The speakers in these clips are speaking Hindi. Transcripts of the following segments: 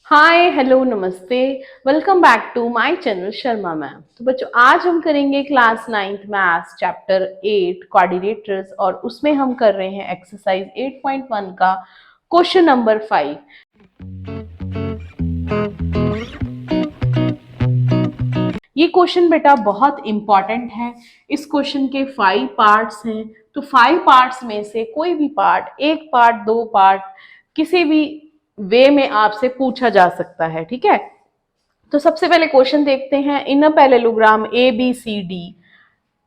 हाय हेलो नमस्ते। Welcome back to my channel Sharma ma'am. तो बच्चों आज हम करेंगे class 9th maths chapter 8 coordinators और उसमें हम कर रहे हैं एक्सरसाइज 8.1 का क्वेश्चन नंबर 5। ये क्वेश्चन बेटा बहुत इंपॉर्टेंट है। इस क्वेश्चन के 5 पार्ट्स हैं, तो 5 पार्ट्स में से कोई भी पार्ट, एक पार्ट, दो पार्ट, किसी भी वे में आपसे पूछा जा सकता है। ठीक है, तो सबसे पहले क्वेश्चन देखते हैं। In a parallelogram A B C D,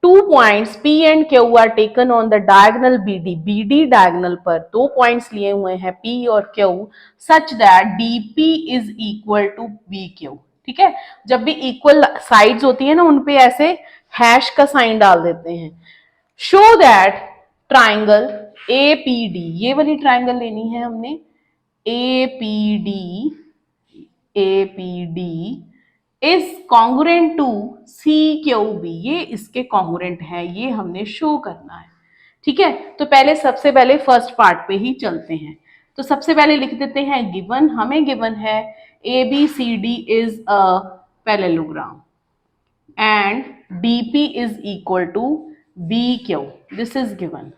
2 points P and Q are taken on the diagonal BD। BD diagonal पर 2 पॉइंट्स लिए हुए हैं P और Q, such that DP is equal to BQ। ठीक है, जब भी इक्वल साइड्स होती है ना, उनपे ऐसे हैश का साइन डाल देते हैं। शो दैट ट्राइंगल APD, ये वाली ट्राइंगल लेनी है हमने, APD is congruent to CQB, ये इसके कॉन्ग्रुएंट है, ये हमने शो करना है। ठीक है, तो पहले सबसे पहले फर्स्ट पार्ट पे ही चलते हैं। तो सबसे पहले लिख देते हैं गिवन, हमें गिवन है ABCD is a parallelogram and DP is equal to BQ, this is given.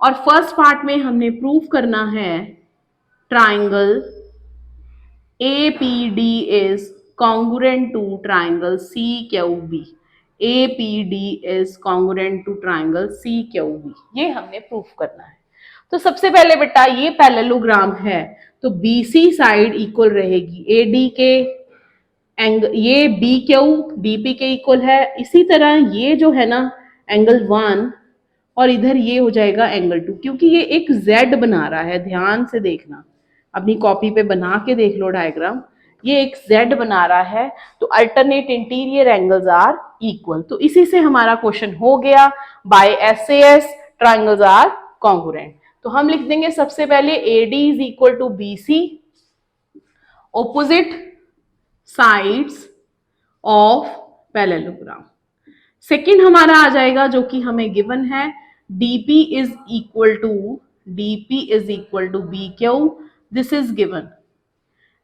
और फर्स्ट पार्ट में हमने प्रूव करना है triangle APD is congruent to triangle CQB। APD is congruent to triangle CQB, ये हमने प्रूफ करना है। तो सबसे पहले बेटा ये पैरेललोग्राम है, तो BC साइड इक्वल रहेगी AD के एंगल, ये BQ DP के इक्वल है। इसी तरह ये जो है ना एंगल 1, और इधर ये हो जाएगा एंगल 2, क्योंकि ये एक Z बना रहा है। ध्यान से देखना, अपनी कॉपी पे बना के देख लो डायग्राम, ये एक Z बना रहा है, तो alternate interior angles are equal. तो इसी से हमारा क्वेश्चन हो गया, by SAS triangles are congruent. तो हम लिख देंगे सबसे पहले AD is equal to BC, opposite sides of parallelogram. Second हमारा आ जाएगा जो कि हमें गिवन है, DP is equal to BQ, this is given,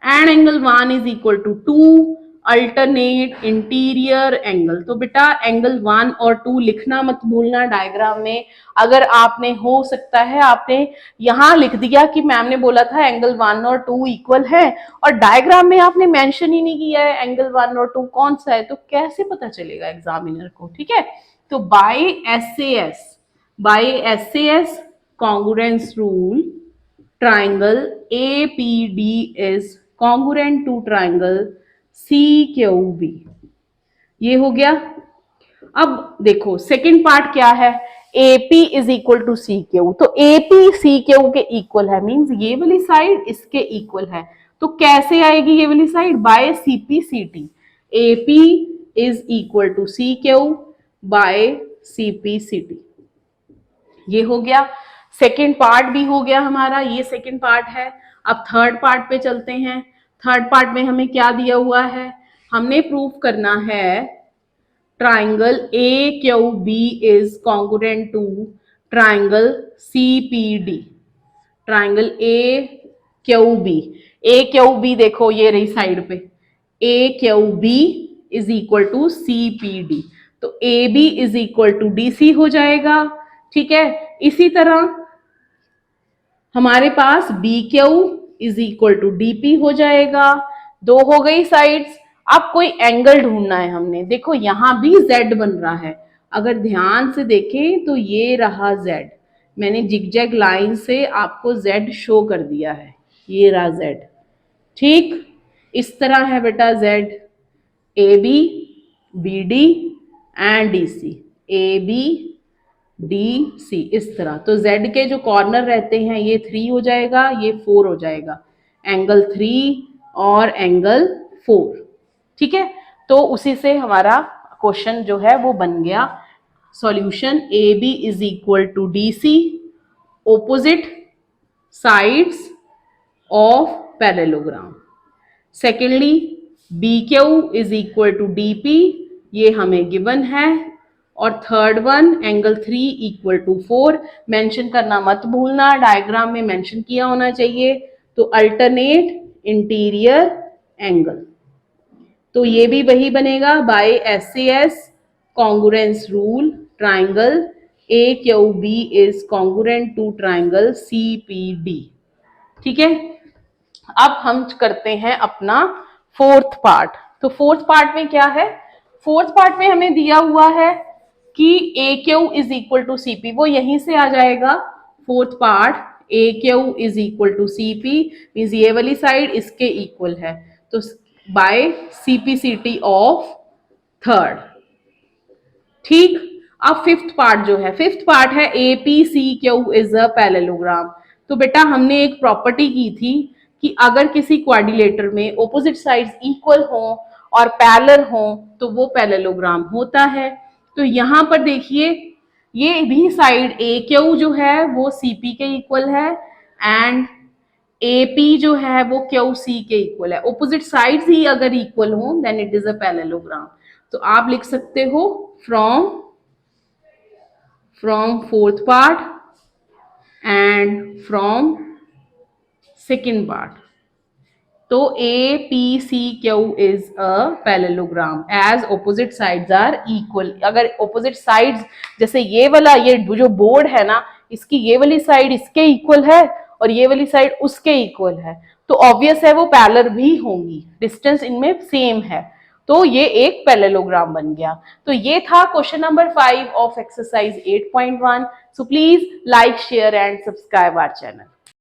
and angle 1 is equal to 2 alternate interior angle. तो बेटा एंगल 1 और 2 लिखना मत भूलना डायग्राम में। अगर आपने, हो सकता है आपने यहां लिख दिया कि मैम ने बोला था एंगल 1 और 2 इक्वल है, और डायग्राम में आपने मेंशन ही नहीं किया है एंगल 1 और 2 कौन सा है, तो कैसे पता चलेगा एग्जामिनर को। ठीक है, तो by SAS congruence rule, triangle APD is congruent to triangle CQB, ये हो गया। अब देखो सेकंड पार्ट क्या है, AP is equal to CQ, तो AP CQ के इक्वल है, मींस ये वाली साइड इसके इक्वल है। तो कैसे आएगी ये वाली side, by CPCT। AP is equal to CQ by CPCT, ये हो गया। सेकेंड पार्ट भी हो गया हमारा, ये सेकेंड पार्ट है। अब थर्ड पार्ट पे चलते हैं। थर्ड पार्ट में हमें क्या दिया हुआ है, हमने प्रूफ करना है triangle AQB is congruent to triangle CPD। Triangle AQB देखो ये रही साइड पे, AQB is equal to CPD, तो AB is equal to DC हो जाएगा। ठीक है, इसी तरह हमारे पास BQ is equal to DP हो जाएगा। दो हो गई साइड्स। अब कोई एंगल ढूंढना है हमने, देखो यहां भी Z बन रहा है, अगर ध्यान से देखें तो ये रहा Z, मैंने जिगजैग लाइन से आपको Z शो कर दिया है, ये रहा Z। ठीक, इस तरह है बेटा Z, AB BD and DC, AB DC, इस तरह। तो Z के जो कॉर्नर रहते हैं ये 3 हो जाएगा, ये 4 हो जाएगा, एंगल 3 और एंगल 4। ठीक है, तो उसी से हमारा क्वेश्चन जो है वो बन गया। Solution AB is equal to DC, opposite sides of parallelogram. Secondly BQ is equal to DP, ये हमें गिवन है। और third one angle 3 equal to 4, mention करना मत भूलना, डायग्राम में मेंशन किया होना चाहिए। तो अल्टरनेट इंटीरियर एंगल। तो ये भी वही बनेगा by SAS congruence rule, triangle AQB is congruent to triangle CPD। ठीक है, अब हम करते हैं अपना फोर्थ पार्ट। तो फोर्थ पार्ट में क्या है, फोर्थ पार्ट में हमें दिया हुआ है कि AQ is equal to CP, वो यहीं से आ जाएगा fourth part. AQ is equal to CP means ये वाली साइड इसके इक्वल है, तो बाय CPCT ऑफ थर्ड। ठीक, अब फिफ्थ पार्ट जो है, फिफ्थ पार्ट है APCQ इज अ पैरेललोग्राम। तो बेटा हमने एक प्रॉपर्टी की थी कि अगर किसी क्वाड्रिलेटर में ऑपोजिट साइड्स इक्वल हो और पैरेलल हो तो वो पैरेललोग्राम होता है। तो यहां पर देखिए ये भी साइड AQ जो है वो CP के इक्वल है एंड AP जो है वो QC के इक्वल है। ऑपोजिट साइड्स ही अगर इक्वल हो then it is a parallelogram. तो आप लिख सकते हो from fourth part and from second part. तो APCQ is a parallelogram as opposite sides are equal। अगर opposite sides जैसे ये वाला, ये जो बोर्ड है ना, इसकी ये वाली साइड इसके इक्वल है और ये वाली साइड उसके इक्वल है, तो ऑब्वियस है वो पैरेलल भी होंगी, डिस्टेंस इनमें सेम है, तो ये एक पैरेललोग्राम बन गया। तो ये था question number 5 of exercise 8.1। So please like share and subscribe our channel.